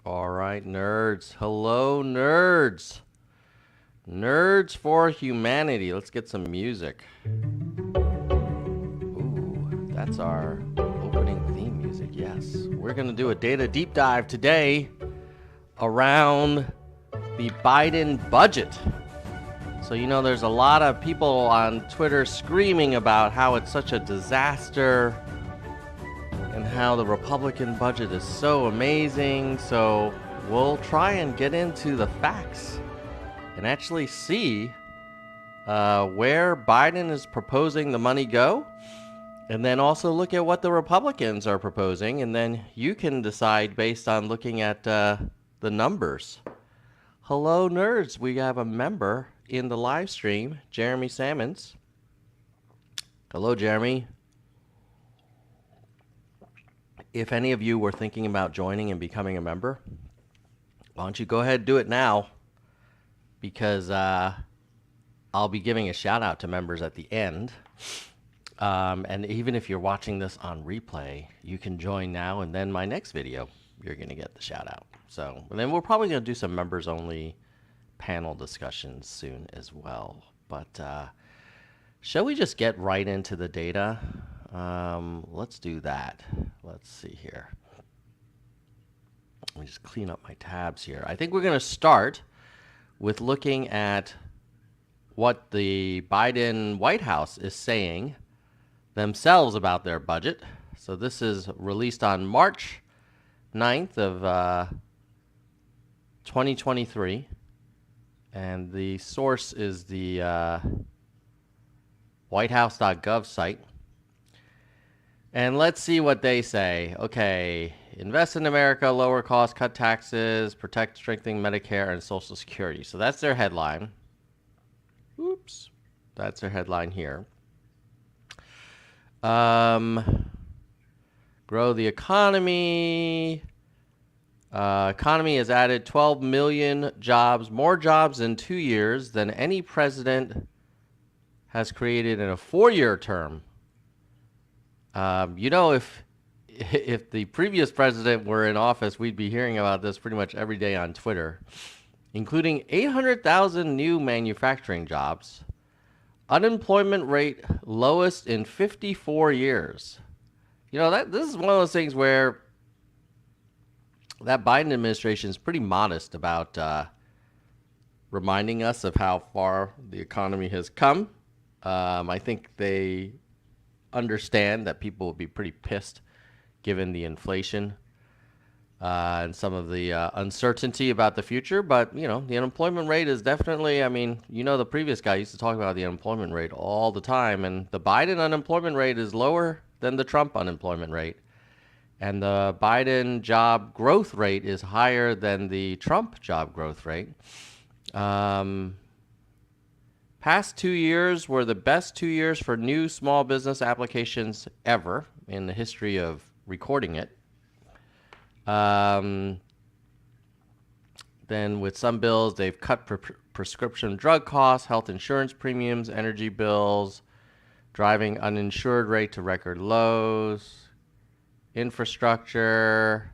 All right, nerds. Hello, nerds. Nerds for Humanity. Let's get some music. Ooh, that's our opening theme music. Yes. We're going to do a data deep dive today around the Biden budget. So, there's a lot of people on Twitter screaming about how it's such a disaster and how the Republican budget is so amazing. So, we'll try and get into the facts and actually see where Biden is proposing the money go, and then also look at what the Republicans are proposing, and then you can decide based on looking at the numbers. Hello, nerds. We have a member in the live stream, Jeremy Sammons. Hello, Jeremy. If any of you were thinking about joining and becoming a member, why don't you go ahead and do it now? Because I'll be giving a shout out to members at the end. And even if you're watching this on replay, you can join now, and then my next video, you're going to get the shout out. So, and then we're probably going to do some members only panel discussions soon as well. But shall we just get right into the data? Let's do that. Let's see here. Let me just clean up my tabs here. I think we're going to start with looking at what the Biden White House is saying themselves about their budget. So this is released on March 9th of 2023. And the source is the whitehouse.gov site. And let's see what they say. Okay, invest in America, lower costs, cut taxes, protect, strengthening Medicare and Social Security. So that's their headline. Oops, that's their headline here. Grow the economy. Economy has added 12 million jobs, more jobs in 2 years than any president has created in a 4-year term. If the previous president were in office, we'd be hearing about this pretty much every day on Twitter, including 800,000 new manufacturing jobs, unemployment rate lowest in 54 years. This is one of those things where that Biden administration is pretty modest about reminding us of how far the economy has come. I think they understand that people will be pretty pissed given the inflation and some of the uncertainty about the future. But, the unemployment rate is definitely, the previous guy used to talk about the unemployment rate all the time. And the Biden unemployment rate is lower than the Trump unemployment rate. And the Biden job growth rate is higher than the Trump job growth rate. Past 2 years were the best 2 years for new small business applications ever in the history of recording it. Then with some bills, they've cut prescription drug costs, health insurance premiums, energy bills, driving uninsured rate to record lows, infrastructure.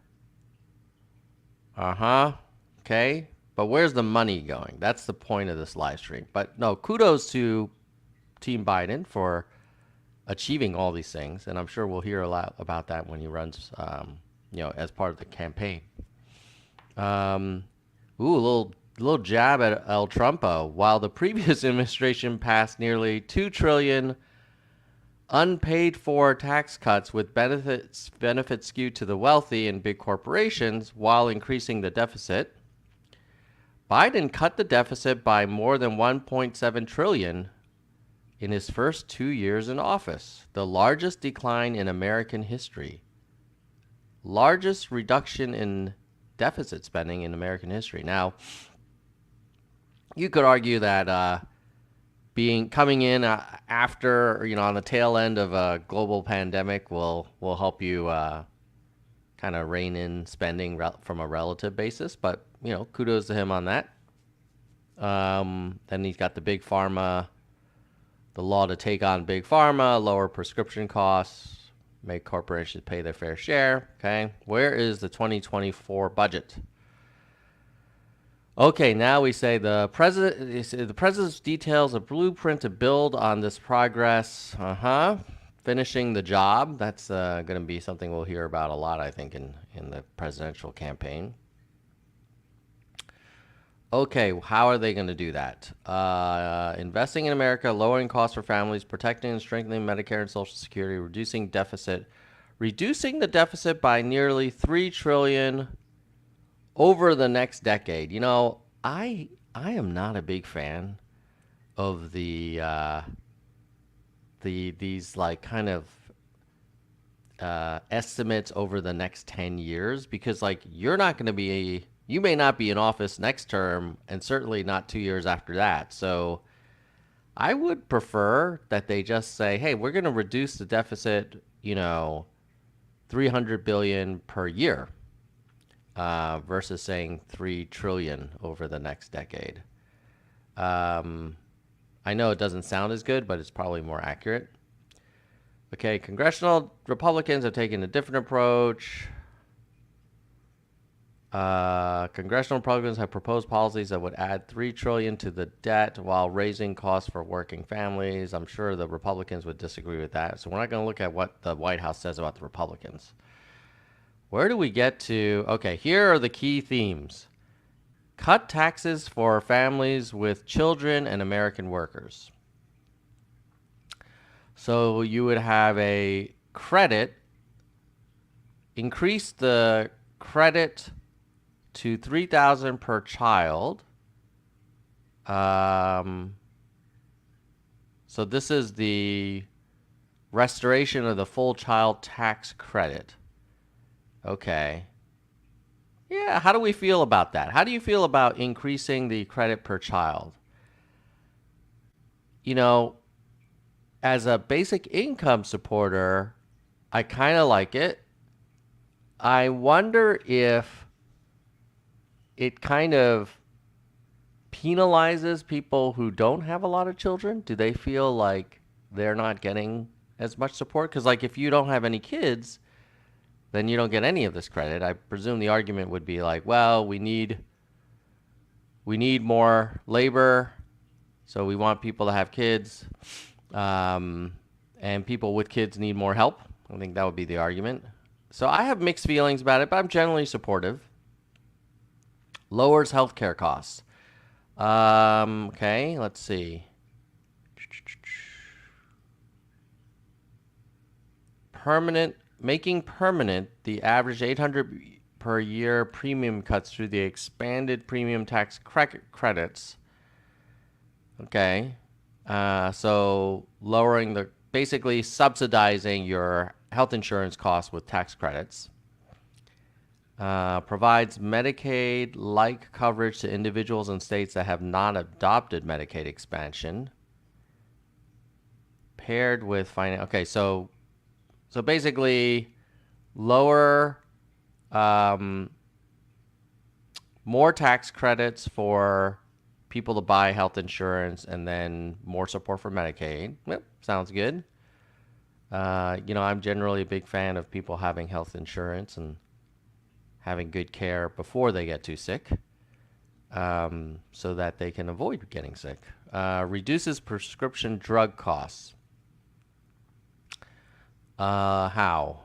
Okay. But where's the money going? That's the point of this live stream. But no, kudos to Team Biden for achieving all these things. And I'm sure we'll hear a lot about that when he runs, as part of the campaign. A little jab at El Trumpo. While the previous administration passed nearly $2 trillion unpaid for tax cuts with benefits skewed to the wealthy and big corporations while increasing the deficit, Biden cut the deficit by more than $1.7 trillion in his first 2 years in office, the largest decline in American history. Largest reduction in deficit spending in American history. Now, you could argue that coming in after, on the tail end of a global pandemic will help you kind of rein in spending from a relative basis, but kudos to him on that. Then he's got the big pharma, the law to take on big pharma, lower prescription costs, make corporations pay their fair share. Okay, where is the 2024 budget? Okay, now we say the president details a blueprint to build on this progress. Finishing the job. That's going to be something we'll hear about a lot, I think, in the presidential campaign. Okay, how are they going to do that? Investing in America, lowering costs for families, protecting and strengthening Medicare and Social Security, reducing the deficit by nearly 3 trillion over the next decade. You know, I am not a big fan of these like kind of estimates over the next 10 years because like you may not be in office next term and certainly not 2 years after that. So I would prefer that they just say, hey, we're going to reduce the deficit, 300 billion per year versus saying 3 trillion over the next decade. I know it doesn't sound as good, but it's probably more accurate. Okay, congressional Republicans have taken a different approach. Congressional Republicans have proposed policies that would add 3 trillion to the debt while raising costs for working families. I'm sure the Republicans would disagree with that. So we're not going to look at what the White House says about the Republicans. Where do we get to? Okay, here are the key themes. Cut taxes for families with children and American workers. So you would have a credit, increase the credit to $3,000 per child. So this is the restoration of the full child tax credit. Okay. Yeah, how do we feel about that? How do you feel about increasing the credit per child? As a basic income supporter, I kind of like it. I wonder if it kind of penalizes people who don't have a lot of children. Do they feel like they're not getting as much support? Because like if you don't have any kids, then you don't get any of this credit. I presume the argument would be like, well, we need more labor, so we want people to have kids, and people with kids need more help. I think that would be the argument. So I have mixed feelings about it, but I'm generally supportive. Lowers healthcare costs. Okay, let's see. Making permanent the average 800 per year premium cuts through the expanded premium tax credits. Okay. So basically subsidizing your health insurance costs with tax credits. Provides Medicaid-like coverage to individuals in states that have not adopted Medicaid expansion. Paired with okay, so basically lower, more tax credits for people to buy health insurance and then more support for Medicaid. Yep, sounds good. I'm generally a big fan of people having health insurance and having good care before they get too sick, so that they can avoid getting sick. Reduces prescription drug costs. How?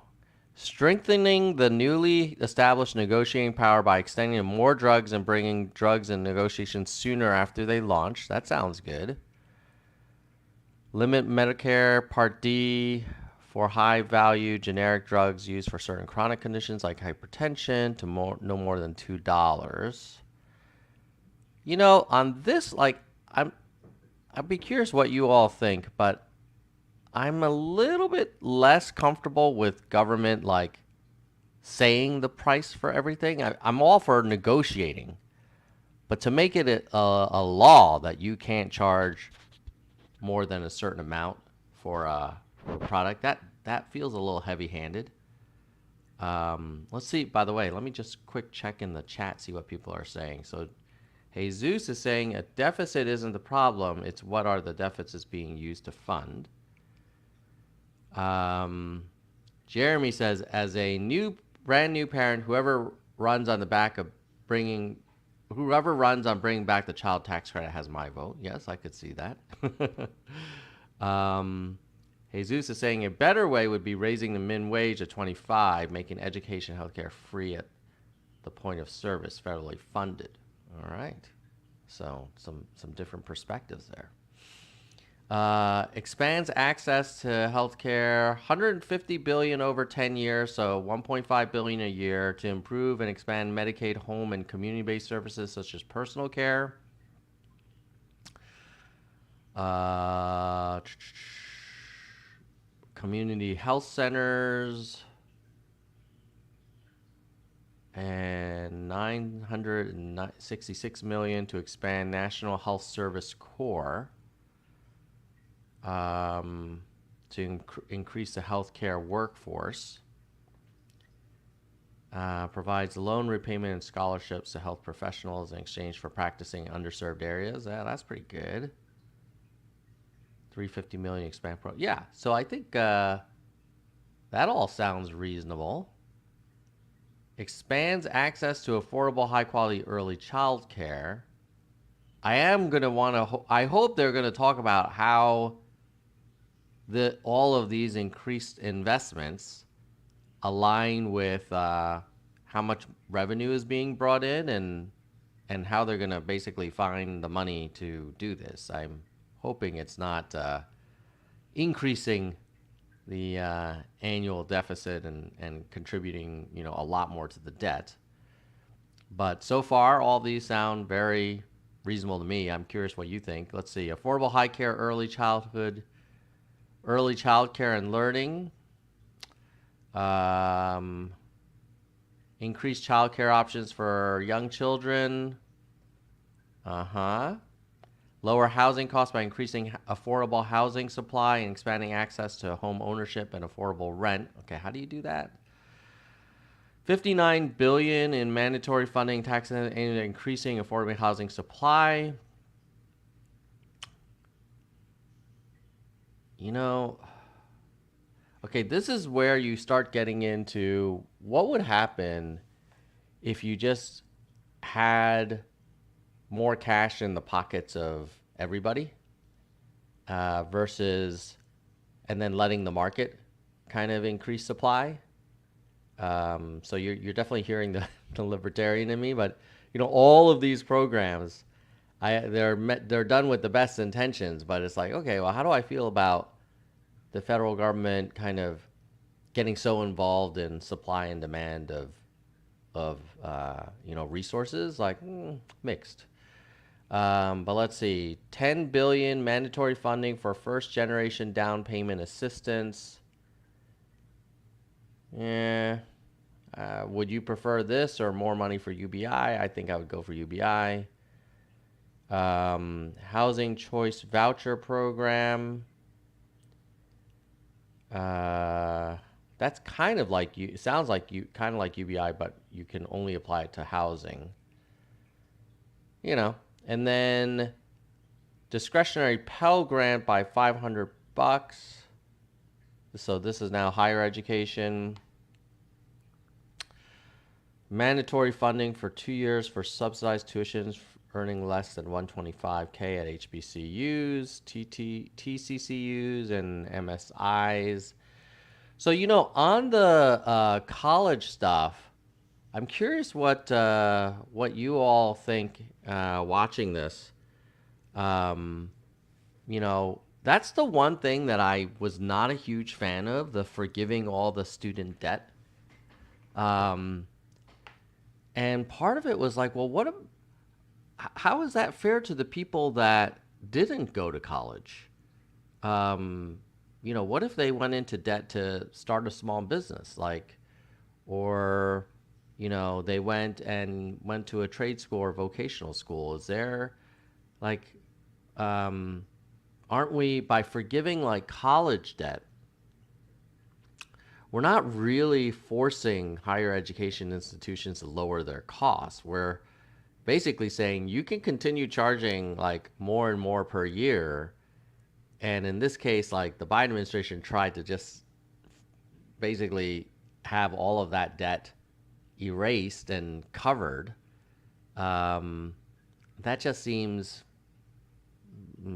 Strengthening the newly established negotiating power by extending more drugs and bringing drugs and negotiations sooner after they launch. That sounds good. Limit Medicare Part D for high-value generic drugs used for certain chronic conditions like hypertension to no more than $2. On this, I'd be curious what you all think, but I'm a little bit less comfortable with government saying the price for everything. I'm all for negotiating, but to make it a law that you can't charge more than a certain amount for a product, that feels a little heavy-handed. Let's see. By the way, let me just quick check in the chat, see what people are saying. So Jesus is saying a deficit isn't the problem. It's what are the deficits being used to fund. Jeremy says, as a brand new parent, whoever runs on the back of whoever runs on bringing back the child tax credit has my vote. Yes, I could see that. um, Jesus is saying a better way would be raising the min wage to 25, making education and healthcare free at the point of service, federally funded. All right. So some different perspectives there. Expands access to healthcare, 150 billion over 10 years, so 1.5 billion a year to improve and expand Medicaid home and community-based services such as personal care. Community health centers and 966 million to expand National Health Service Corps. To increase the healthcare workforce. Provides loan repayment and scholarships to health professionals in exchange for practicing in underserved areas. Yeah, that's pretty good. 350 million expand pro. Yeah, so I think that all sounds reasonable. Expands access to affordable, high-quality early child care. I am going to want to, I hope they're going to talk about how all of these increased investments align with how much revenue is being brought in and how they're going to basically find the money to do this. I'm hoping it's not increasing the annual deficit and contributing, a lot more to the debt. But so far, all these sound very reasonable to me. I'm curious what you think. Let's see. Affordable high care early childhood, early child care and learning. Increased child care options for young children. Lower housing costs by increasing affordable housing supply and expanding access to home ownership and affordable rent. Okay, how do you do that? 59 billion in mandatory funding, tax and increasing affordable housing supply. Okay, this is where you start getting into what would happen if you just had more cash in the pockets of everybody versus, and then letting the market kind of increase supply. So you're definitely hearing the libertarian in me, but all of these programs, they're done with the best intentions, but it's like, okay, well, how do I feel about the federal government kind of getting so involved in supply and demand of resources? Like mixed. But let's see, 10 billion mandatory funding for first generation down payment assistance. Yeah. Would you prefer this or more money for UBI? I think I would go for UBI. Housing choice voucher program. That's kind of like it sounds like kind of like UBI, but you can only apply it to housing. And then discretionary Pell Grant by $500. So this is now higher education. Mandatory funding for 2 years for subsidized tuitions earning less than $125K at HBCUs, TCCUs, and MSIs. So, on the college stuff, I'm curious what you all think watching this. That's the one thing that I was not a huge fan of, the forgiving all the student debt. And part of it was like, well, how is that fair to the people that didn't go to college? What if they went into debt to start a small business, or they went to a trade school or vocational school? Is there aren't we, by forgiving college debt, we're not really forcing higher education institutions to lower their costs. We're basically saying you can continue charging more and more per year. And in this case, the Biden administration tried to just basically have all of that debt erased and covered. Um, that just seems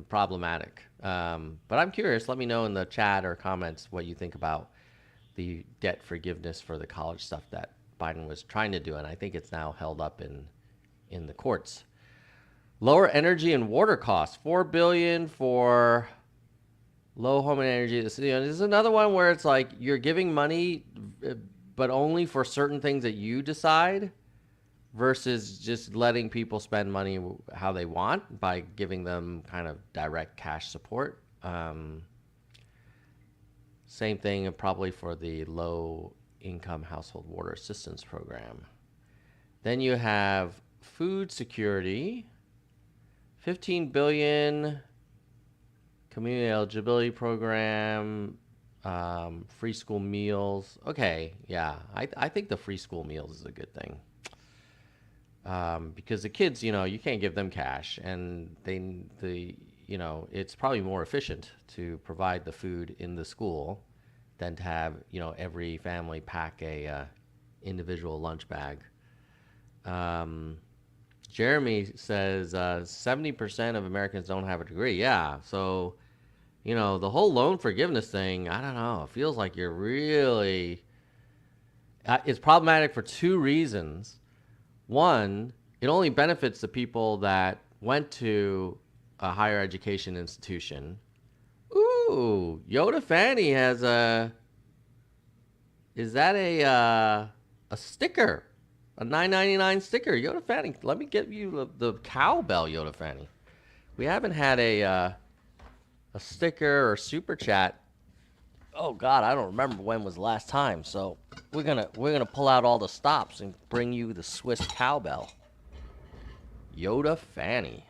problematic. But I'm curious. Let me know in the chat or comments what you think about the debt forgiveness for the college stuff that Biden was trying to do, and I think it's now held up in the courts. Lower energy and water costs, $4 billion for low home and energy. This is another one where it's like you're giving money, but only for certain things that you decide, versus just letting people spend money how they want by giving them kind of direct cash support. Same thing probably for the low income household water assistance program. Then you have food security, 15 billion community eligibility program, free school meals. Okay, yeah, I think the free school meals is a good thing. Because the kids, you can't give them cash, and it's probably more efficient to provide the food in the school than to have, every family pack a individual lunch bag. Jeremy says 70% of Americans don't have a degree. Yeah, so the whole loan forgiveness thing, I don't know. It feels like you're really. It's problematic for two reasons. One, it only benefits the people that went to a higher education institution. Ooh, Yoda Fanny has a. Is that a sticker? A $9.99 sticker, Yoda Fanny. Let me get you the cowbell, Yoda Fanny. We haven't had a sticker or super chat. Oh God, I don't remember when was the last time. So we're gonna pull out all the stops and bring you the Swiss cowbell. Yoda Fanny.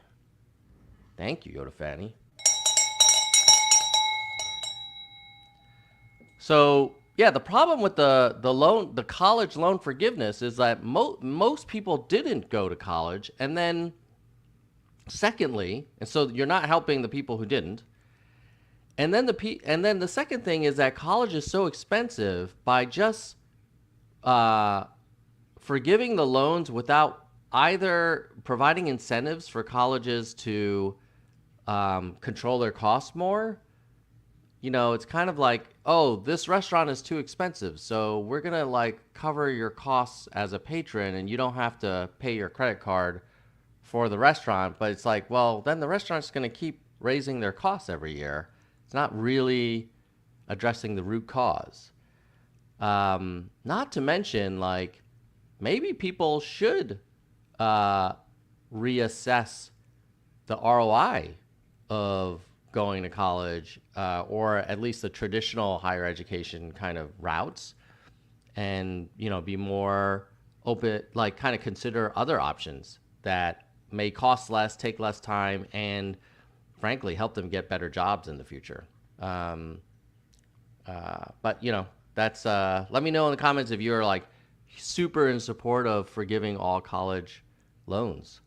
Thank you, Yoda Fanny. So yeah, the problem with the college loan forgiveness is that most people didn't go to college, and then secondly, and so you're not helping the people who didn't. And then the second thing is that college is so expensive. By just forgiving the loans without either providing incentives for colleges to control their costs more, it's kind of like, oh, this restaurant is too expensive, so we're gonna like cover your costs as a patron, and you don't have to pay your credit card for the restaurant. But it's like, well, then the restaurant's gonna keep raising their costs every year. It's not really addressing the root cause. Not to mention, like, maybe people should reassess the ROI of going to college, or at least the traditional higher education kind of routes, and be more open, like kind of consider other options that may cost less, take less time, and frankly help them get better jobs in the future. But that's let me know in the comments if you're like super in support of forgiving all college loans.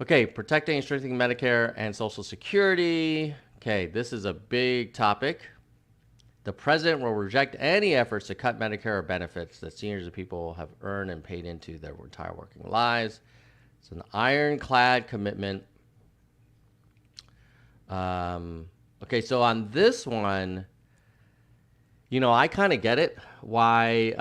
Okay, protecting and strengthening Medicare and Social Security. Okay, this is a big topic. The president will reject any efforts to cut Medicare benefits that seniors and people have earned and paid into their entire working lives. It's an ironclad commitment. Okay, so on this one, I kind of get it why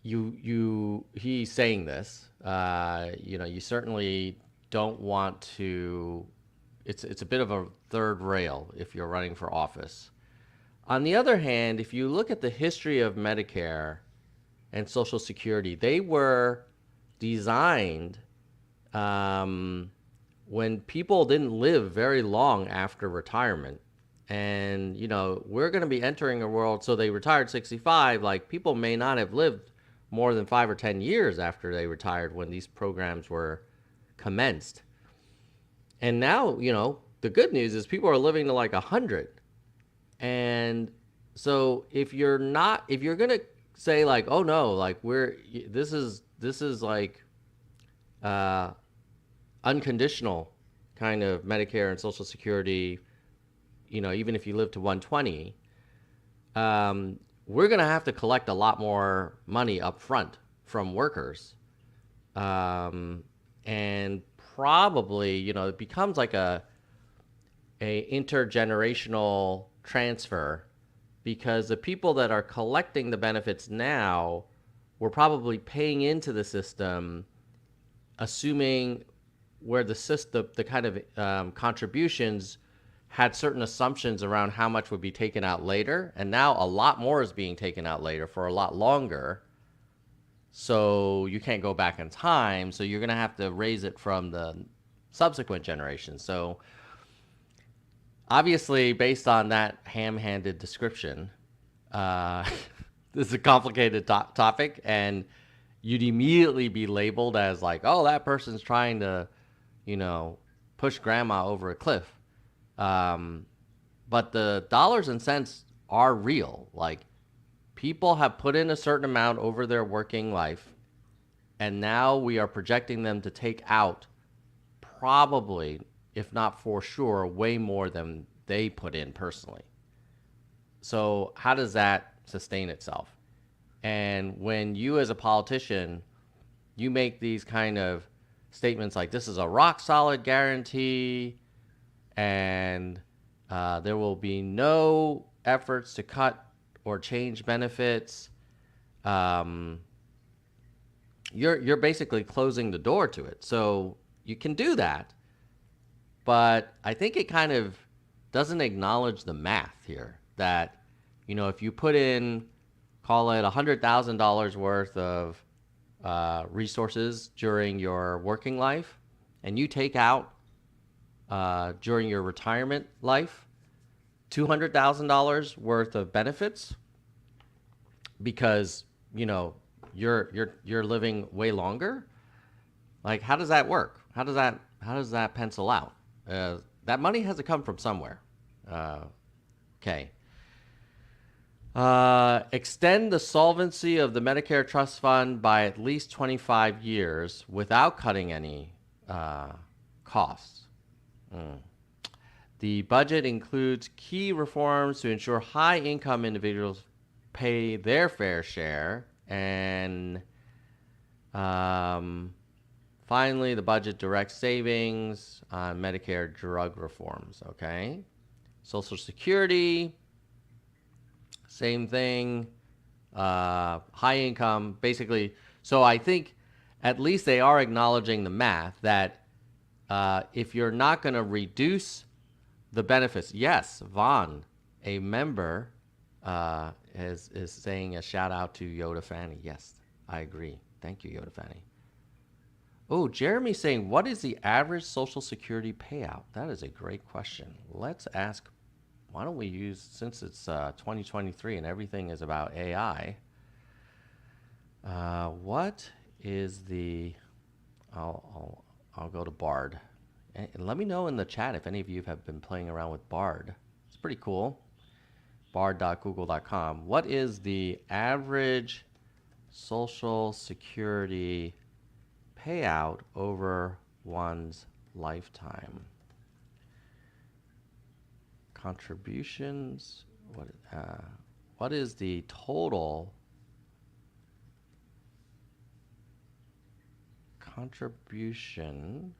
he's saying this. You certainly don't want to. It's a bit of a third rail if you're running for office. On the other hand, if you look at the history of Medicare and Social Security, they were designed when people didn't live very long after retirement. And, we're going to be entering a world, so they retired 65, like people may not have lived more than 5 or 10 years after they retired when these programs were commenced. And now, the good news is people are living to like 100. And so if you're going to say like, oh no, like this is like unconditional kind of Medicare and Social Security, even if you live to 120, we're going to have to collect a lot more money up front from workers um, and probably, it becomes like a intergenerational transfer, because the people that are collecting the benefits now were probably paying into the system, assuming where the system, the kind of contributions had certain assumptions around how much would be taken out later, and now a lot more is being taken out later for a lot longer. So you can't go back in time. So you're going to have to raise it from the subsequent generations. So obviously, based on that ham-handed description, uh, this is a complicated topic, and you'd immediately be labeled as like, oh, that person's trying to, you know, push grandma over a cliff. Um, but the dollars and cents are real. Like, people have put in a certain amount over their working life, and now we are projecting them to take out probably, if not for sure, way more than they put in personally. So, how does that sustain itself? And when you, as a politician, you make these kind of statements like this is a rock solid guarantee, and there will be no efforts to cut or change benefits, um, you're basically closing the door to it. So you can do that, but I think it kind of doesn't acknowledge the math here. That, if you put in, call it $100,000 worth of resources during your working life, and you take out during your retirement life $200,000 worth of benefits, because you're living way longer. Like, how does that work? How does that pencil out? That money has to come from somewhere. Okay. Extend the solvency of the Medicare Trust Fund by at least 25 years without cutting any costs. The budget includes key reforms to ensure high income individuals pay their fair share. And finally, the budget directs savings on Medicare drug reforms. Okay. Social Security, same thing. High income, basically. So I think at least they are acknowledging the math that if you're not going to reduce the benefits, yes, Vaughn, a member, is saying a shout out to Yoda Fanny. Yes, I agree. Thank you, Yoda Fanny. Oh, Jeremy's saying, what is the average Social Security payout? That is a great question. Let's ask. Why don't we use, since it's 2023 and everything is about AI, what is the, I'll go to Bard. And let me know in the chat if any of you have been playing around with Bard. It's pretty cool. Bard.google.com. What is the average Social Security payout over one's lifetime? Contributions. What is the total contribution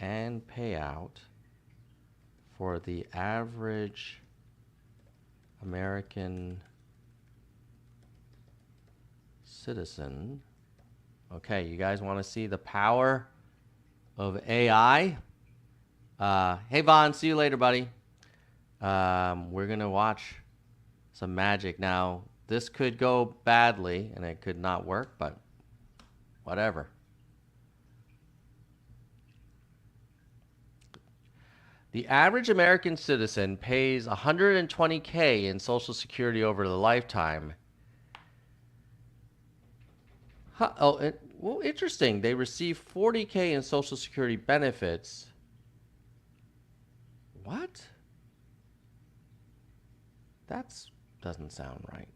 and payout for the average American citizen? Okay, you guys want to see the power of AI? Hey, Vaughn, see you later, buddy. We're going to watch some magic. Now, this could go badly, and it could not work, but whatever. The average American citizen pays $120K in Social Security over the lifetime. Well, interesting. They receive $40K in Social Security benefits. What? That doesn't sound right.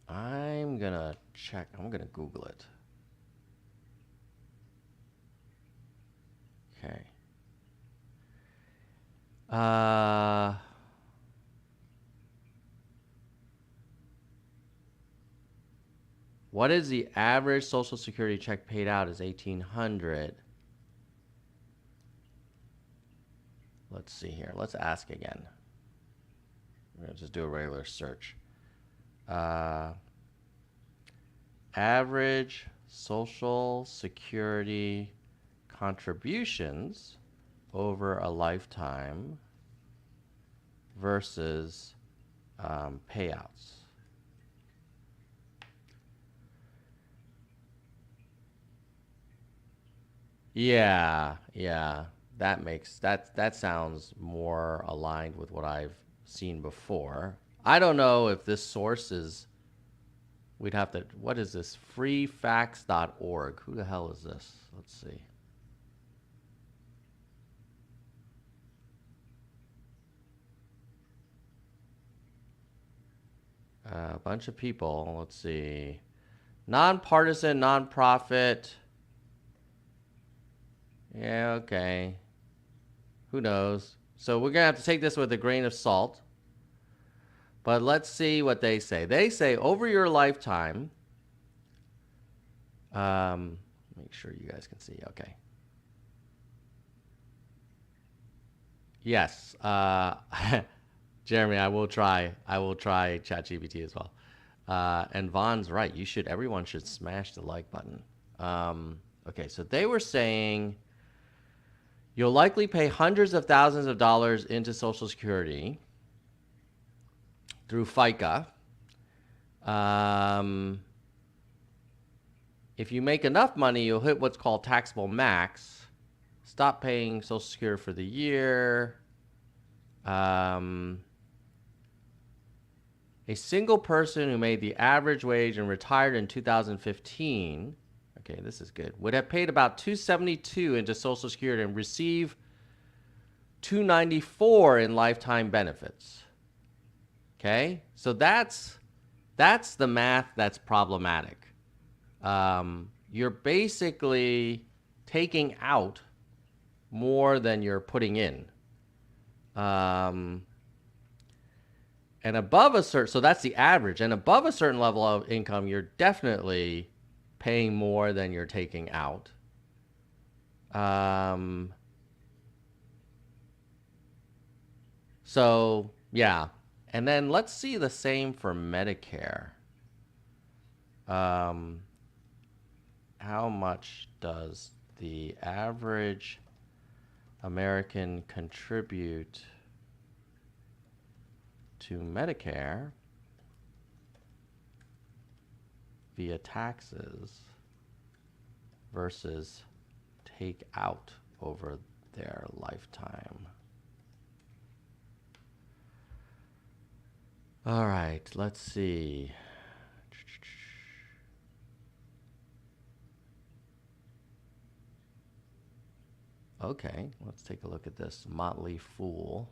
I'm gonna check. I'm gonna Google it. Okay. What is the average Social Security check paid out is $1,800. Let's see here. Let's ask again. We're going to just do a regular search. Average Social Security contributions over a lifetime versus payouts. Yeah, that sounds more aligned with what I've seen before. I don't know if this source is. We'd have to. What is this? Freefacts.org. Who the hell is this? Let's see. A bunch of people. Let's see. Nonpartisan, nonprofit. Yeah, okay. Who knows? So we're going to have to take this with a grain of salt. But let's see what they say. They say over your lifetime. Make sure you guys can see. Okay. Yes. Jeremy, I will try ChatGPT as well. And Vaughn's right. Everyone should smash the like button. Okay, so they were saying you'll likely pay hundreds of thousands of dollars into Social Security through FICA. If you make enough money, you'll hit what's called taxable max. Stop paying Social Security for the year. A single person who made the average wage and retired in 2015, okay, this is good, would have paid about $272 into Social Security and receive $294 in lifetime benefits. Okay, so that's the math that's problematic. You're basically taking out more than you're putting in. And above a certain, so that's the average. And above a certain level of income, you're definitely paying more than you're taking out. So, yeah. And then let's see the same for Medicare. How much does the average American contribute to Medicare via taxes versus take out over their lifetime? All right, let's see. Okay, let's take a look at this. Motley Fool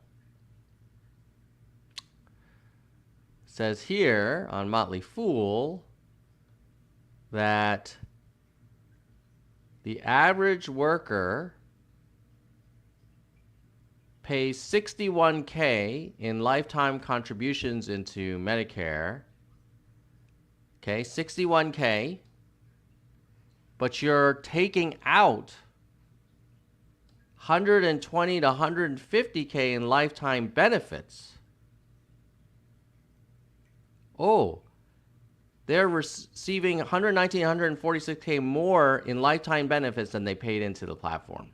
says here on Motley Fool that the average worker pays $61K in lifetime contributions into Medicare. Okay, $61K, but you're taking out $120 to $150K in lifetime benefits. Oh, they're receiving $119, $146K more in lifetime benefits than they paid into the platform.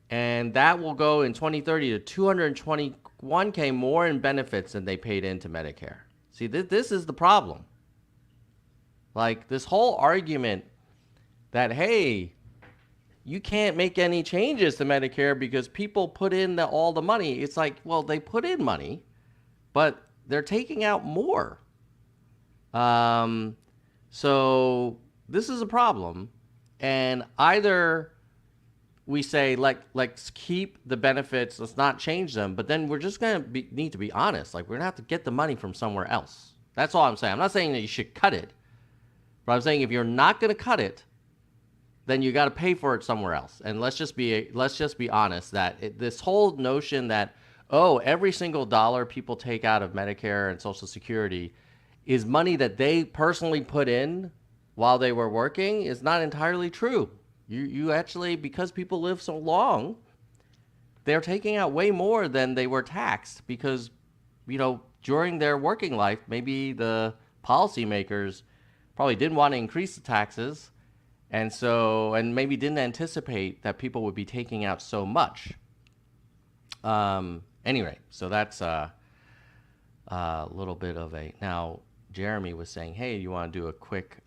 And that will go in 2030 to $221K more in benefits than they paid into Medicare. See, this is the problem. Like this whole argument that, hey, you can't make any changes to Medicare because people put in all the money. It's like, well, they put in money, but they're taking out more. So this is a problem. And either we say, let's keep the benefits, let's not change them, but then we're just going to need to be honest. Like, we're going to have to get the money from somewhere else. That's all I'm saying. I'm not saying that you should cut it, but I'm saying if you're not going to cut it, then you got to pay for it somewhere else. And let's just be honest that this whole notion that, oh, every single dollar people take out of Medicare and Social Security is money that they personally put in while they were working is not entirely true. You actually, because people live so long, they're taking out way more than they were taxed because, during their working life, maybe the policymakers probably didn't want to increase the taxes, and maybe didn't anticipate that people would be taking out so much. Anyway, so that's a little bit of a. Now, Jeremy was saying, hey, you want to do a quick.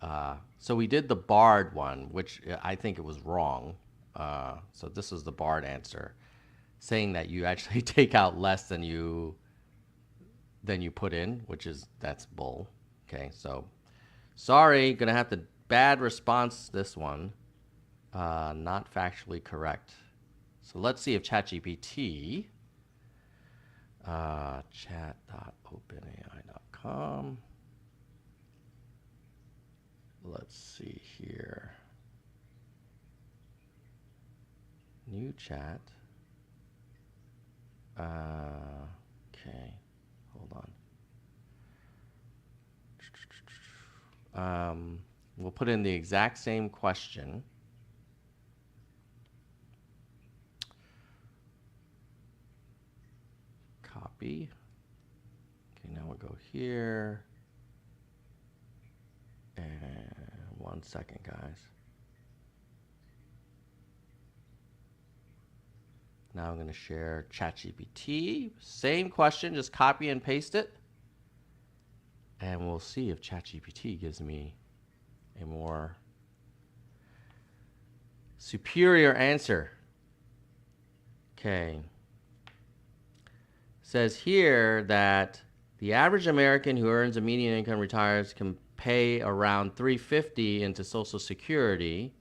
So we did the Bard one, which I think it was wrong. So this is the Bard answer, saying that you actually take out less than you put in, that's bull. Okay, so sorry, gonna have to bad response this one. Not factually correct. So let's see if ChatGPT, chat.openai.com. Let's see here. New chat. Okay, hold on. We'll put in the exact same question. Copy. Okay, now we'll go here. And 1 second, guys. Now I'm going to share ChatGPT. Same question, just copy and paste it. And we'll see if ChatGPT gives me a more superior answer. Okay. Says here that the average American who earns a median income retires can pay around $350 into Social Security,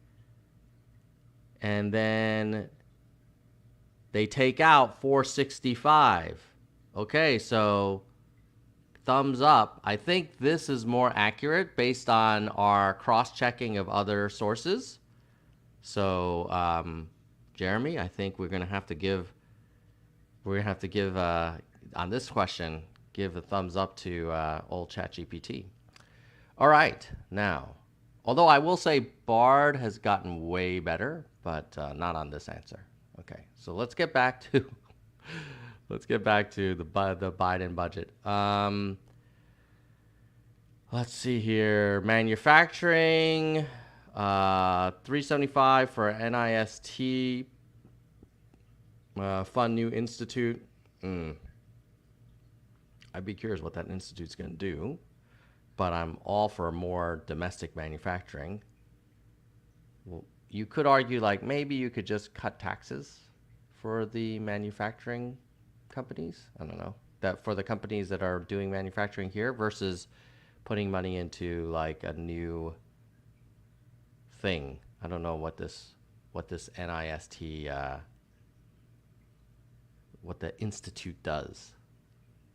and then they take out $465. Okay, so thumbs up. I think this is more accurate based on our cross-checking of other sources. So, Jeremy, I think we're gonna have to give on this question, give a thumbs up to old ChatGPT. All right, now, although I will say Bard has gotten way better, but not on this answer. Okay, so let's get back to the Biden budget. Let's see here. Manufacturing, $375 for NIST. Fund new institute. I'd be curious what that institute's going to do, but I'm all for more domestic manufacturing. Well, you could argue like maybe you could just cut taxes for the manufacturing companies. I don't know, that for the companies that are doing manufacturing here versus putting money into like a new thing. I don't know what this NIST what the institute does.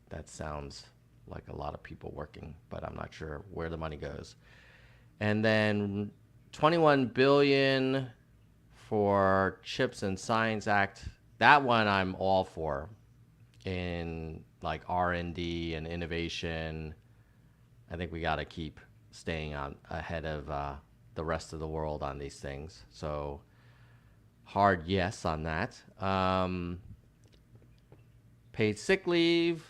That sounds like a lot of people working, but I'm not sure where the money goes. And then 21 billion for Chips and Science Act. That one I'm all for, in like R&D and innovation. I think we got to keep staying on ahead of the rest of the world on these things. So hard yes on that. Paid sick leave.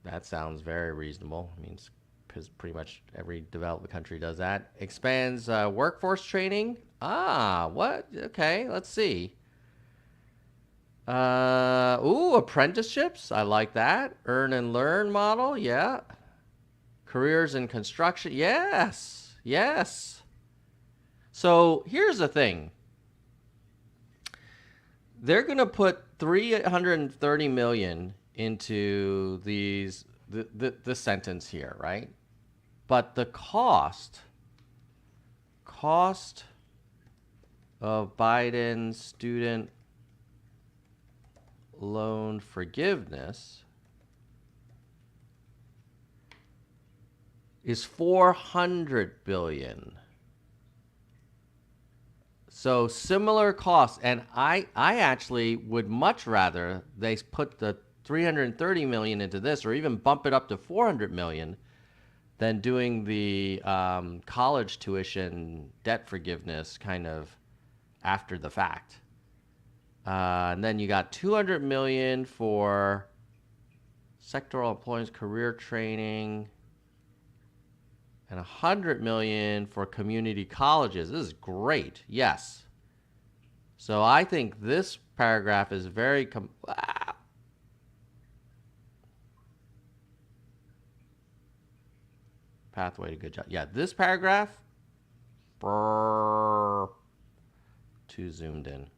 That sounds very reasonable. I mean, pretty much every developed country does that. Expands workforce training. What? Okay, let's see. Apprenticeships. I like that. Earn and learn model. Yeah. Careers in construction. Yes. Yes. So here's the thing. They're going to put 330 million into this sentence here, right? But the cost of Biden's student loan forgiveness is 400 billion. So similar costs, and I actually would much rather they put the 330 million into this, or even bump it up to 400 million, than doing the college tuition debt forgiveness kind of after the fact. And then you got 200 million for sectoral employees career training and 100 million for community colleges. This is great. Yes. So I think this paragraph is very pathway to good job. Yeah, this paragraph too zoomed in.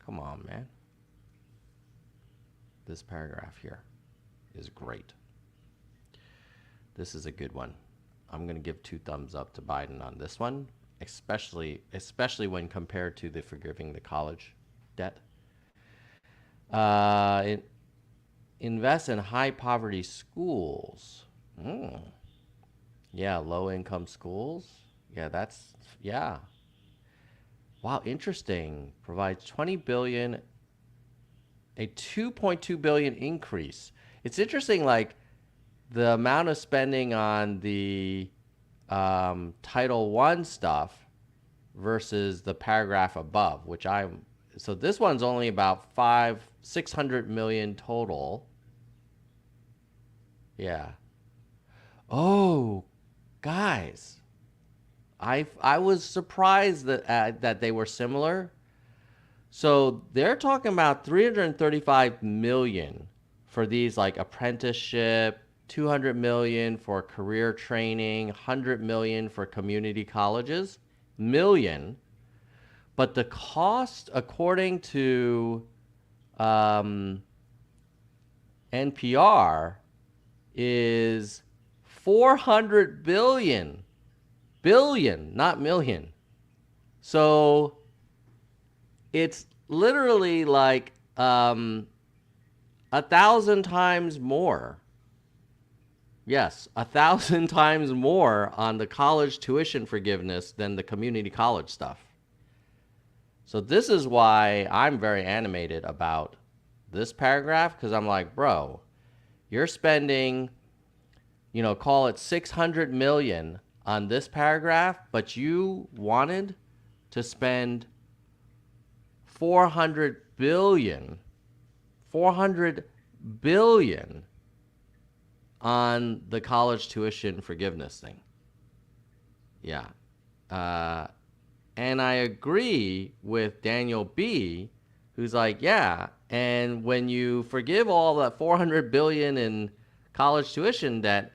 Come on, man. This paragraph here is great. This is a good one. I'm going to give 2 thumbs up to Biden on this one, especially when compared to the forgiving the college debt. Invest in high poverty schools. Yeah, low income schools. Yeah, yeah. Wow, interesting. Provides 20 billion, a 2.2 billion increase. It's interesting, like the amount of spending on the Title I stuff versus the paragraph above, so this one's only about 600 million total. Yeah. Oh, guys, I was surprised that they were similar. So they're talking about 335 million for these like apprenticeship, 200 million for career training, 100 million for community colleges, million. But the cost, according to NPR, is 400 billion, not million. So it's literally like 1,000 times more. Yes, 1,000 times more on the college tuition forgiveness than the community college stuff. So this is why I'm very animated about this paragraph, because I'm like, bro, you're spending, call it 600 million on this paragraph, but you wanted to spend 400 billion on the college tuition forgiveness thing. Yeah. And I agree with Daniel B., who's like, yeah, and when you forgive all that 400 billion in college tuition debt,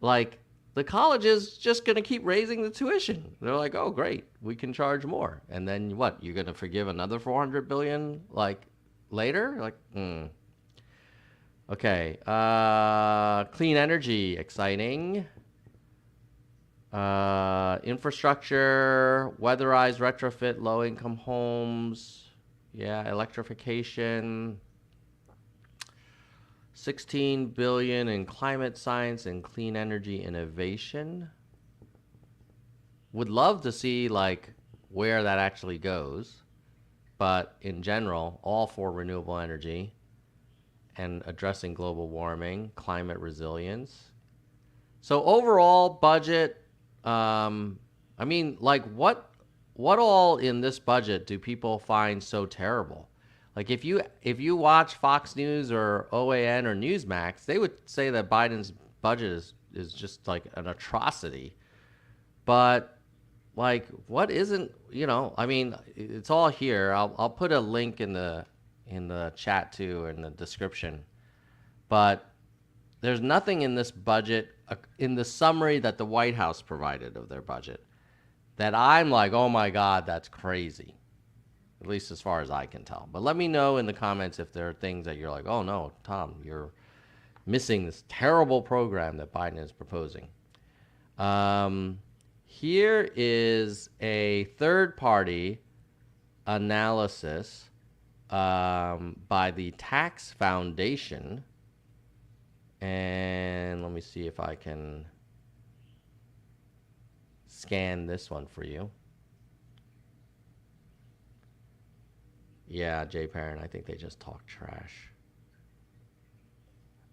like the college is just going to keep raising the tuition. They're like, oh, great, we can charge more. And then what? You're going to forgive another 400 billion like later? Like, Okay. Clean energy, exciting. Infrastructure, weatherized retrofit, low-income homes. Yeah, electrification. 16 billion in climate science and clean energy innovation. Would love to see like where that actually goes, but in general, all for renewable energy and addressing global warming, climate resilience. So overall budget, like what all in this budget do people find so terrible? Like if you watch Fox News or OAN or Newsmax, they would say that Biden's budget is just like an atrocity. But like what isn't, it's all here. I'll put a link in the chat too, in the description. But there's nothing in this budget, in the summary that the White House provided of their budget, that I'm like, oh my God, that's crazy. At least as far as I can tell. But let me know in the comments if there are things that you're like, oh no, Tom, you're missing this terrible program that Biden is proposing. Here is a third-party analysis by the Tax Foundation. And let me see if I can scan this one for you. Yeah, Jay Parent, I think they just talk trash.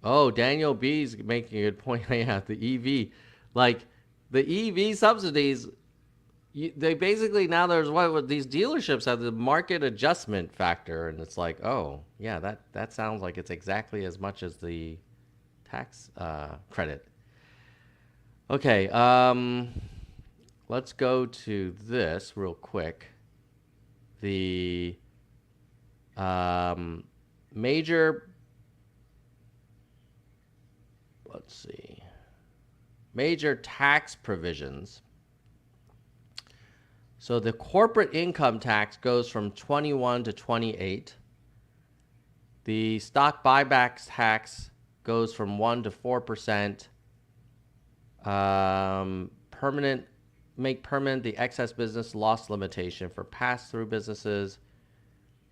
Oh, Daniel B's making a good point. Yeah, the EV, like the EV subsidies, they basically now there's what these dealerships have the market adjustment factor, and it's like, oh yeah, that sounds like it's exactly as much as the tax credit. Okay, let's go to this real quick. The um, major, let's see, major tax provisions. So the corporate income tax goes from 21 to 28. The stock buyback tax goes from 1 to 4%. Permanent Make permanent the excess business loss limitation for pass-through businesses.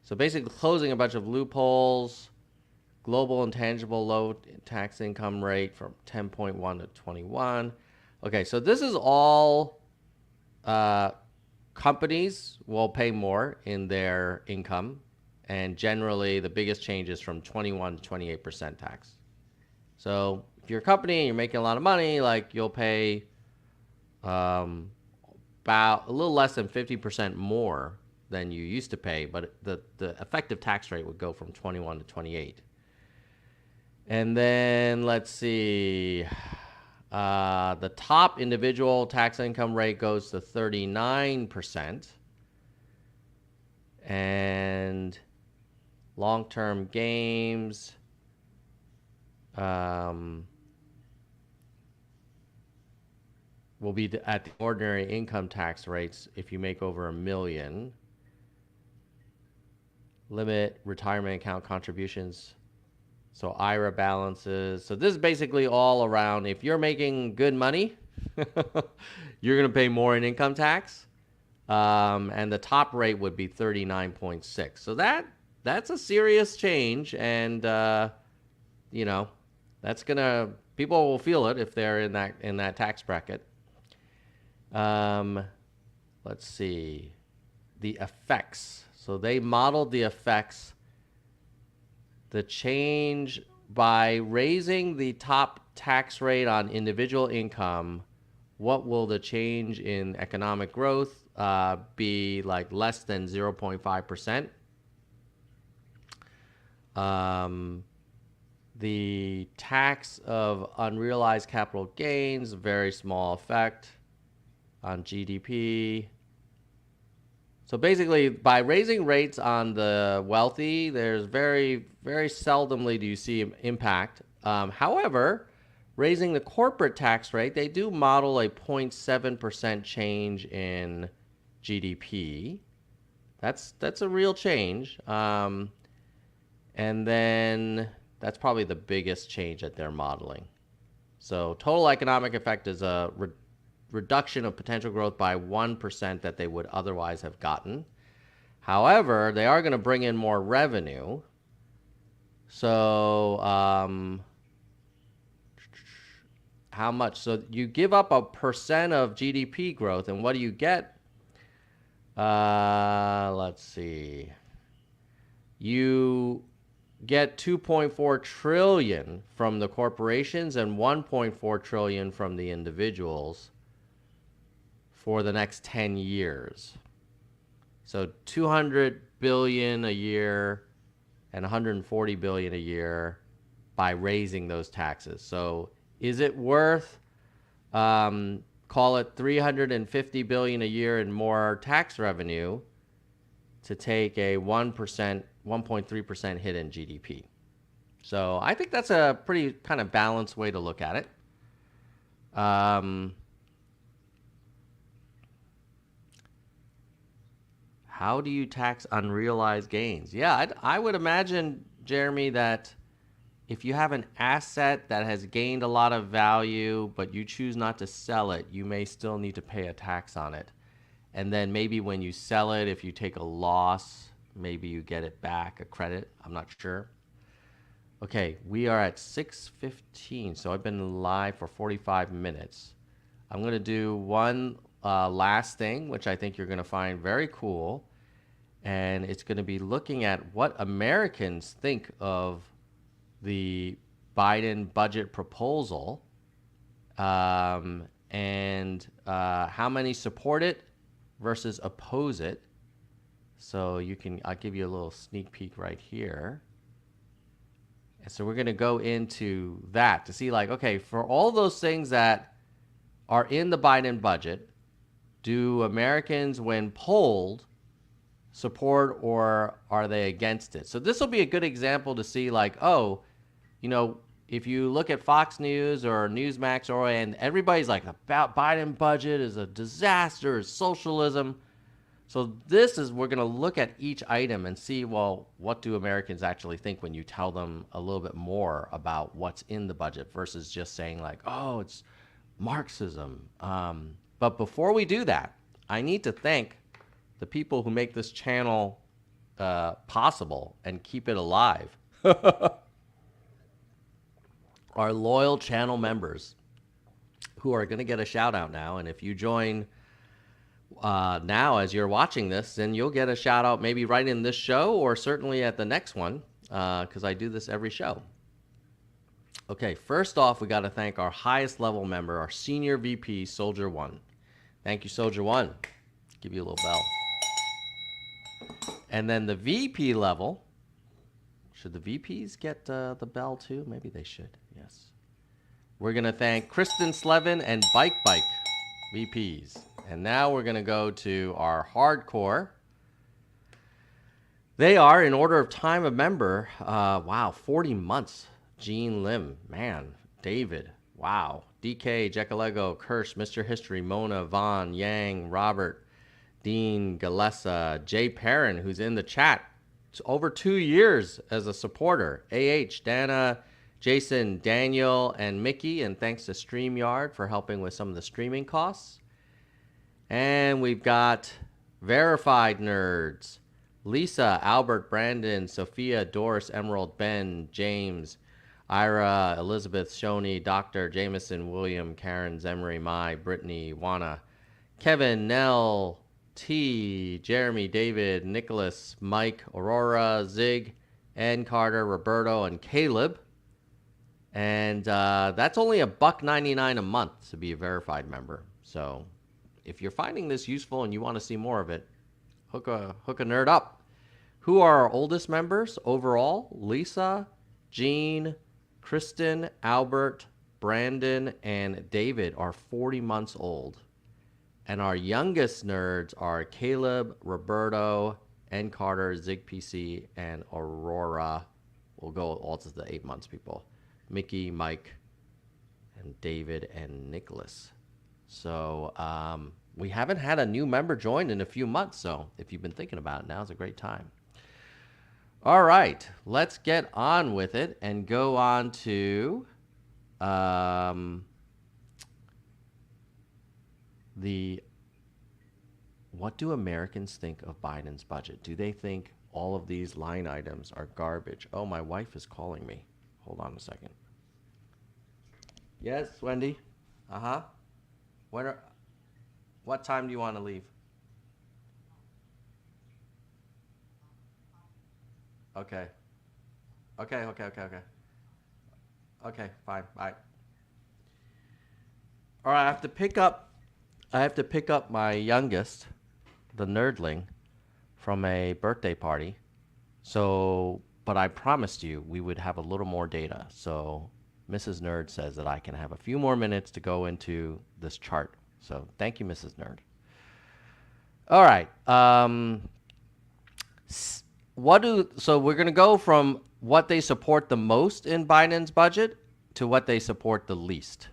So basically closing a bunch of loopholes. Global intangible low tax income rate from 10.1 to 21. Okay, so this is all companies will pay more in their income, and generally the biggest change is from 21 to 28% tax. So if you're a company and you're making a lot of money, like you'll pay about a little less than 50% more than you used to pay, but the effective tax rate would go from 21 to 28. And then let's see, the top individual tax income rate goes to 39%, and long-term gains will be at the ordinary income tax rates if you make over $1 million. Limit retirement account contributions. So IRA balances. So this is basically all around if you're making good money, you're going to pay more in income tax. And the top rate would be 39.6. So that's a serious change, and you know, that's gonna people will feel it if they're in that tax bracket. Let's see the effects. So they modeled the effects. The change by raising the top tax rate on individual income, what will the change in economic growth be? Like less than 0.5%. The tax of unrealized capital gains, very small effect on GDP. So basically, by raising rates on the wealthy, there's very, very seldomly do you see impact. However, raising the corporate tax rate, they do model a 0.7% change in GDP. That's a real change. And then that's probably the biggest change that they're modeling. So total economic effect is a reduction of potential growth by 1% that they would otherwise have gotten. However, they are going to bring in more revenue. So how much? So you give up a percent of GDP growth, and what do you get? Let's see. You get 2.4 trillion from the corporations and 1.4 trillion from the individuals for the next 10 years. So 200 billion a year and 140 billion a year by raising those taxes. So is it worth call it 350 billion a year in more tax revenue to take a 1%, 1.3% hit in GDP? So I think that's a pretty kind of balanced way to look at it. How do you tax unrealized gains? Yeah, I would imagine, Jeremy, that if you have an asset that has gained a lot of value, but you choose not to sell it, you may still need to pay a tax on it. And then maybe when you sell it, if you take a loss, maybe you get it back, a credit. I'm not sure. Okay, we are at 6:15, so I've been live for 45 minutes. I'm going to do one last thing, which I think you're going to find very cool. And it's going to be looking at what Americans think of the Biden budget proposal, and how many support it versus oppose it. So I'll give you a little sneak peek right here. And so we're going to go into that to see, like, okay, for all those things that are in the Biden budget, do Americans, when polled, support or are they against it? So this will be a good example to see, like, oh, if you look at Fox News or Newsmax, and everybody's like, about Biden budget is a disaster, it's socialism. So we're going to look at each item and see, well, what do Americans actually think when you tell them a little bit more about what's in the budget versus just saying, like, oh, it's Marxism. But before we do that, I need to thank the people who make this channel possible and keep it alive. Our loyal channel members who are going to get a shout out now. And if you join now as you're watching this, then you'll get a shout out maybe right in this show or certainly at the next one, because I do this every show. Okay, first off, we got to thank our highest level member, our senior VP, Soldier One. Thank you, Soldier One. Give you a little bell. And then the VP level, should the VPs get the bell too? Maybe they should, yes. We're going to thank Kristen Slevin and Bike VPs. And now we're going to go to our hardcore. They are, in order of time of member, 40 months. Gene Lim, man. David, wow. DK, Jekalego, Kirsch, Mr. History, Mona, Vaughn, Yang, Robert, Dean, Galessa, Jay Perrin, who's in the chat. It's over 2 years as a supporter. AH, Dana, Jason, Daniel, and Mickey. And thanks to StreamYard for helping with some of the streaming costs. And we've got Verified Nerds, Lisa, Albert, Brandon, Sophia, Doris, Emerald, Ben, James, Ira, Elizabeth, Shoni, Dr. Jameson, William, Karen, Zemery, Mai, Brittany, Wana, Kevin, Nell, T, Jeremy, David, Nicholas, Mike, Aurora, Zig, Ann Carter, Roberto, and Caleb. And that's only $1.99 a month to be a verified member. So if you're finding this useful and you want to see more of it, hook a nerd up. Who are our oldest members overall? Lisa, Jean, Kristen, Albert, Brandon, and David are 40 months old. And our youngest nerds are Caleb, Roberto, N. Carter, Zig PC, and Aurora. We'll go all to the 8 months people. Mickey, Mike, and David, and Nicholas. So we haven't had a new member join in a few months, so if you've been thinking about it, now's a great time. All right, let's get on with it and go on to what do Americans think of Biden's budget? Do they think all of these line items are garbage? Oh, my wife is calling me. Hold on a second. Yes, Wendy? Uh-huh. What time do you want to leave? Okay. Okay. Okay, fine. Bye. All right, I have to pick up my youngest, the nerdling, from a birthday party. So, but I promised you we would have a little more data. So Mrs. Nerd says that I can have a few more minutes to go into this chart. So thank you, Mrs. Nerd. All right. So we're going to go from what they support the most in Biden's budget to what they support the least.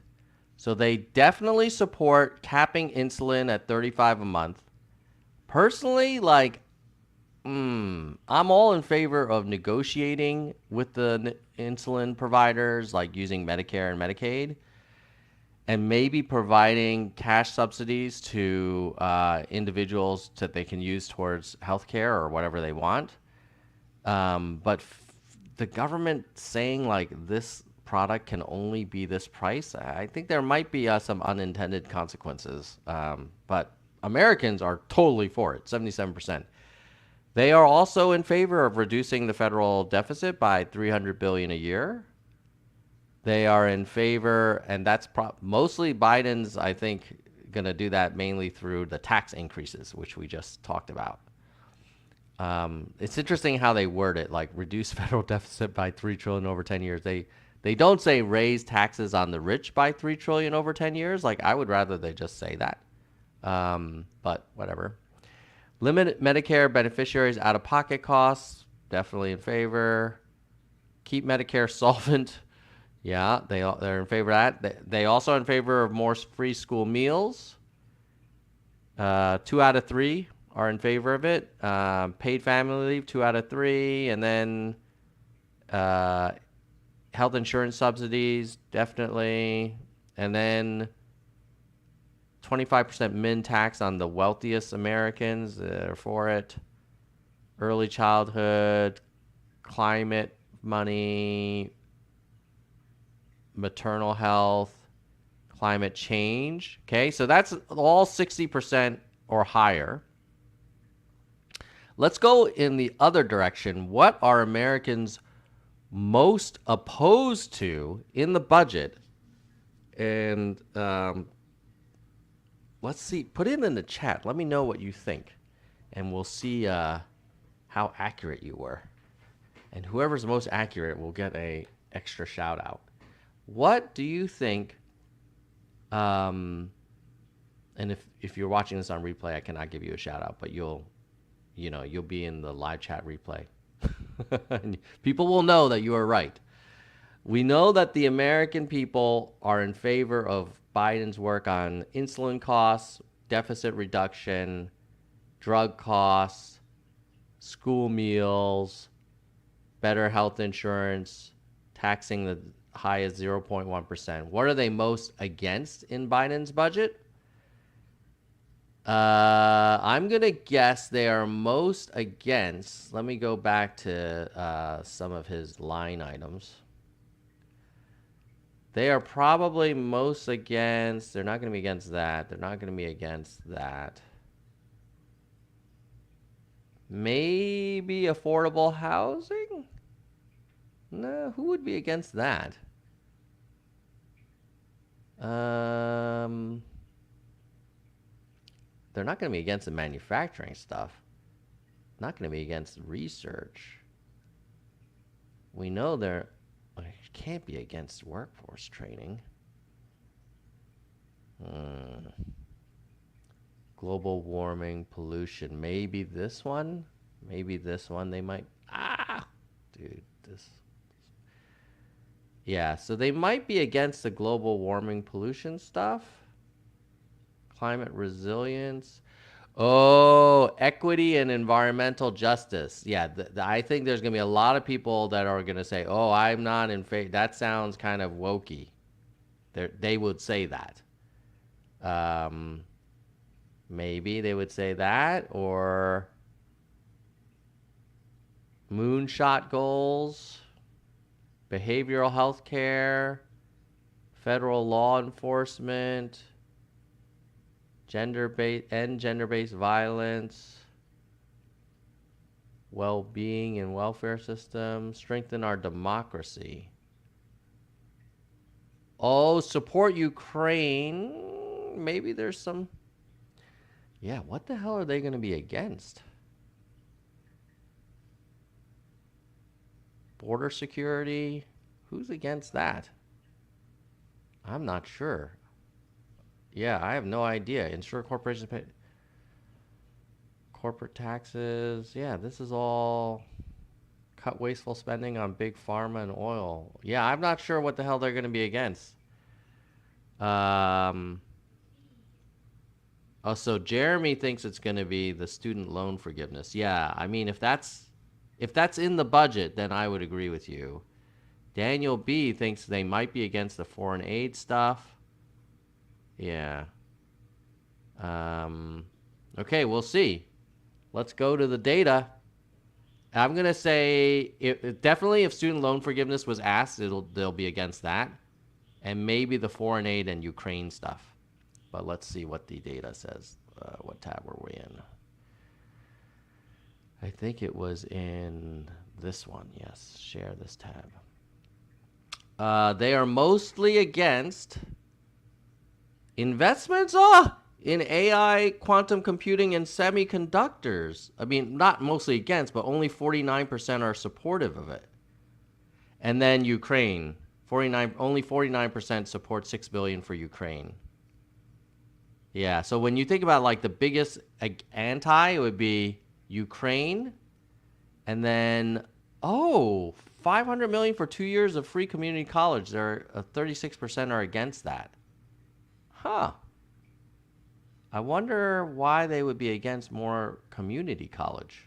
So they definitely support capping insulin at $35 a month. Personally, I'm all in favor of negotiating with the insulin providers, like using Medicare and Medicaid, and maybe providing cash subsidies to individuals that they can use towards healthcare or whatever they want. But the government saying like this product can only be this price, I think there might be some unintended consequences. But Americans are totally for it, 77%. They are also in favor of reducing the federal deficit by $300 billion a year. They are in favor, and that's mostly Biden's, I think, going to do that mainly through the tax increases, which we just talked about. It's interesting how they word it, like reduce federal deficit by 3 trillion over 10 years. They don't say raise taxes on the rich by 3 trillion over 10 years. Like I would rather they just say that. But whatever. Limit Medicare beneficiaries out of pocket costs, definitely in favor. Keep Medicare solvent. Yeah, they're in favor of that. They also in favor of more free school meals. 2 out of 3 are in favor of it. Paid family leave, 2 out of 3, and then health insurance subsidies, definitely, and then 25% min tax on the wealthiest Americans. They're for it. Early childhood, climate money, maternal health, climate change. Okay, so that's all 60% or higher. Let's go in the other direction. What are Americans most opposed to in the budget? And let's see, put it in the chat. Let me know what you think, and we'll see how accurate you were. And whoever's most accurate will get a extra shout out. What do you think? And if you're watching this on replay, I cannot give you a shout out, but you'll be in the live chat replay. People will know that you are right. We know that the American people are in favor of Biden's work on insulin costs, deficit reduction, drug costs, school meals, better health insurance, taxing the high as 0.1%. What are they most against in Biden's budget? I'm going to guess they are most against. Let me go back to some of his line items. They are probably most against. They're not going to be against that. They're not going to be against that. Maybe affordable housing? No, who would be against that? They're not going to be against the manufacturing stuff. Not going to be against research. We know they're can't be against workforce training. Global warming, pollution. Maybe this one. Maybe this one. They might. Dude, this. Yeah, so they might be against the global warming, pollution stuff. Climate resilience. Oh, equity and environmental justice. Yeah, I think there's going to be a lot of people that are going to say, oh, I'm not in favor. That sounds kind of wokey. They would say that. Maybe they would say that, or moonshot goals, behavioral health care, federal law enforcement, gender-based violence, well-being and welfare system, strengthen our democracy. Oh, support Ukraine. Maybe there's some. Yeah, what the hell are they going to be against? Border security. Who's against that? I'm not sure. Yeah, I have no idea. Ensure corporations pay corporate taxes. Yeah, this is all cut wasteful spending on big pharma and oil. Yeah, I'm not sure what the hell they're going to be against. Oh, so Jeremy thinks it's going to be the student loan forgiveness. Yeah, I mean, if that's in the budget, then I would agree with you. Daniel B thinks they might be against the foreign aid stuff. Yeah. Okay, we'll see. Let's go to the data. I'm going to say definitely if student loan forgiveness was asked, they'll be against that. And maybe the foreign aid and Ukraine stuff. But let's see what the data says. What tab were we in? I think it was in this one. Yes, share this tab. They are mostly against investments in AI, quantum computing, and semiconductors. I mean, not mostly against, but only 49% are supportive of it. And then Ukraine, only 49% support 6 billion for Ukraine. Yeah, so when you think about like the biggest anti, it would be Ukraine, and then 500 million for 2 years of free community college. There 36% are against that. Huh. I wonder why they would be against more community college.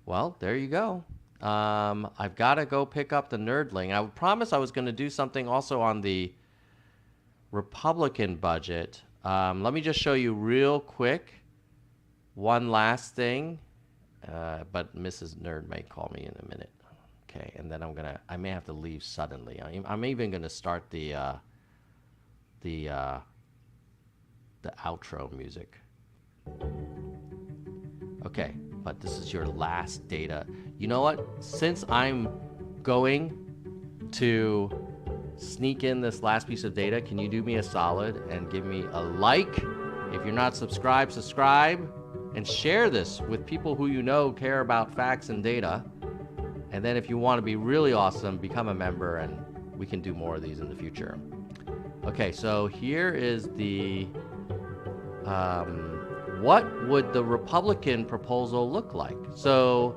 Well, there you go. I've got to go pick up the Nerdling. I promised I was going to do something also on the Republican budget. Let me just show you real quick one last thing. But Mrs. Nerd may call me in a minute. Okay, and then I may have to leave suddenly. I'm even gonna start the outro music. Okay, but this is your last data. You know what? Since I'm going to sneak in this last piece of data, can you do me a solid and give me a like? If you're not subscribed, subscribe. And share this with people who you know care about facts and data. And then if you want to be really awesome, become a member and we can do more of these in the future. Okay, so here is the what would the Republican proposal look like? So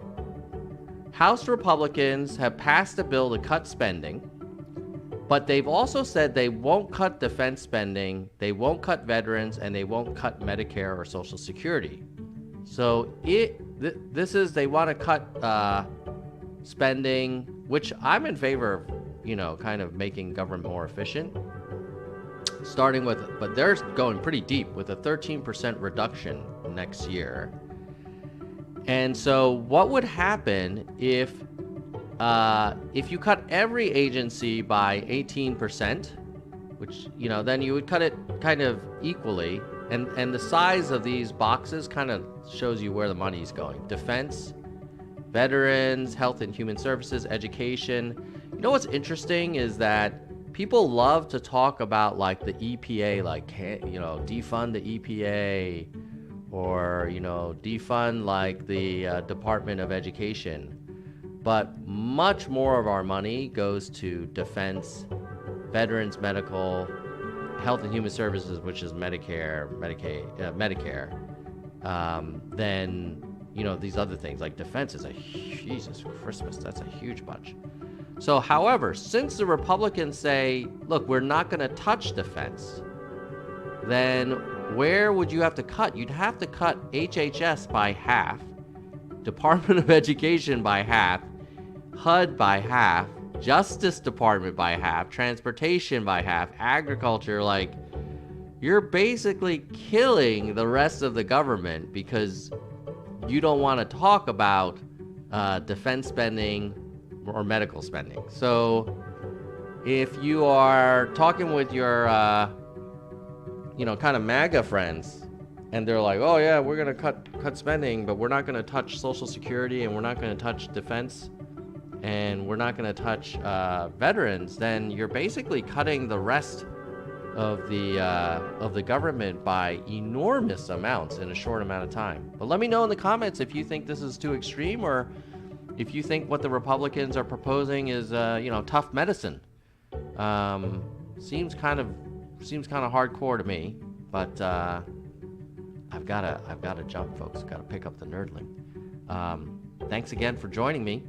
House Republicans have passed a bill to cut spending, but they've also said they won't cut defense spending, they won't cut veterans, and they won't cut Medicare or Social Security. So this is, they want to cut spending, which I'm in favor of, kind of making government more efficient. Starting with, but they're going pretty deep with a 13% reduction next year. And so what would happen if you cut every agency by 18%, which, then you would cut it kind of equally. And the size of these boxes kind of shows you where the money's going. Defense, veterans, health and human services, education. You know what's interesting is that people love to talk about like the EPA, like, defund the EPA, or, defund like the Department of Education. But much more of our money goes to defense, veterans, medical, health and human services, which is Medicare, Medicare, then, these other things like defense is Jesus Christmas, that's a huge bunch. So, however, since the Republicans say, look, we're not going to touch defense, then where would you have to cut? You'd have to cut HHS by half, Department of Education by half, HUD by half, Justice Department by half, transportation by half, agriculture. Like, you're basically killing the rest of the government because you don't want to talk about defense spending or medical spending. So if you are talking with your kind of MAGA friends, and they're like, oh yeah, we're gonna cut spending, but we're not gonna touch Social Security, and we're not gonna touch defense, and we're not going to touch veterans, then you're basically cutting the rest of the government by enormous amounts in a short amount of time. But let me know in the comments if you think this is too extreme, or if you think what the Republicans are proposing is tough medicine. Seems kind of hardcore to me, but I've got to jump, folks. Got to pick up the Nerdling. Thanks again for joining me.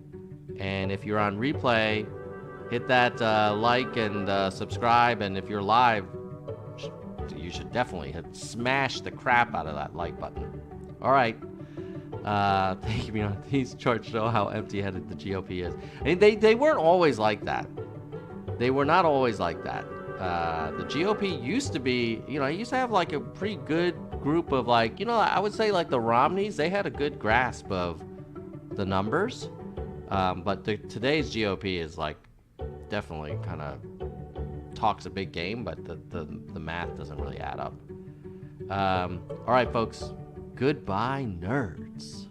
And if you're on replay, hit that like and subscribe. And if you're live, you should definitely smash the crap out of that like button. All right. Thank you. These charts show how empty-headed the GOP is. I mean, they weren't always like that. They were not always like that. The GOP used to be, it used to have like a pretty good group of like, I would say like the Romneys, they had a good grasp of the numbers. But today's GOP is like definitely kind of talks a big game, but the math doesn't really add up. All right, folks. Goodbye, nerds.